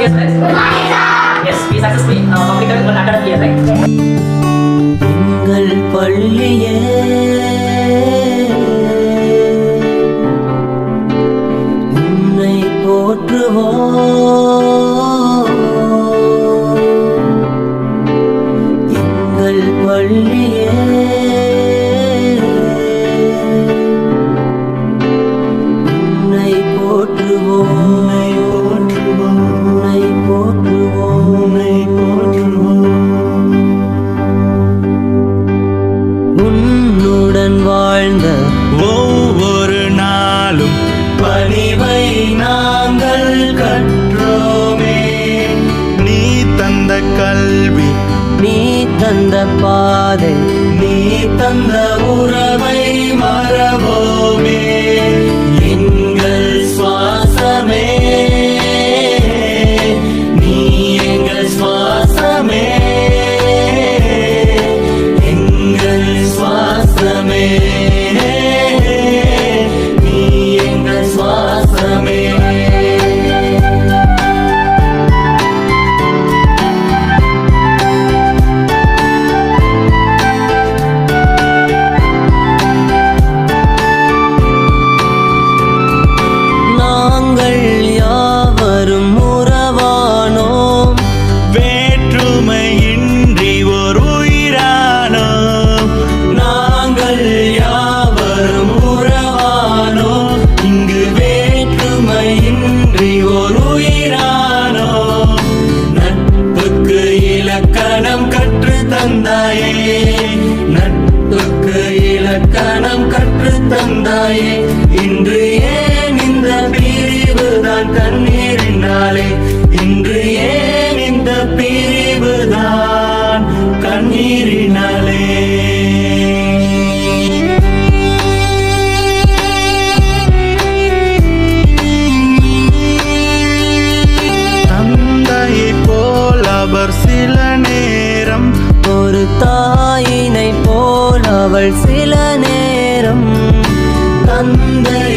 years, right? Yes, we successfully completed one academic year, right? எங்கள் பள்ளியே உன்னை போற்றுவோம். எங்கள் பள்ளியே உன்னை போற்றுவோம். உன்னை போற்றுவோம். உன்னை போற்றுவோம். உன்னுடன் வாழ்ந்த ஒவ்வொரு நாளும் பணிவை நாங்கள் கற்றோமே. நீ தந்த கல்வி, நீ தந்த பாதை, நீ தந்த உறவை மறவோமே. எங்கள் சுவாசமே, நீ எங்கள் சுவாசமே. எங்கள் சுவாசமே, நீ எங்கள் சுவாசமே. நாங்கள் யாவரும் உறவானோம். வேற்றுமையின்றி ஒரு உயிரானோம். நாங்கள் யாவரும் உறவானோம். இங்கு வேற்றுமையின்றி ஒரு உயிரானோம். நட்புக்கு இலக்கணம் கற்று தந்தாயே. நட்புக்கு இலக்கணம் கற்று தந்தாயே. இன்று ஏன் இந்த பிரிவுதான் கண்ணீரினாலே? இன்று ஏன் இந்த பிரிவுதான் கண்ணீரினாலே? தந்தையை போல் அவர் சில நேரம், ஒரு தாயினை போல் அவள் சில நேரம். தந்தை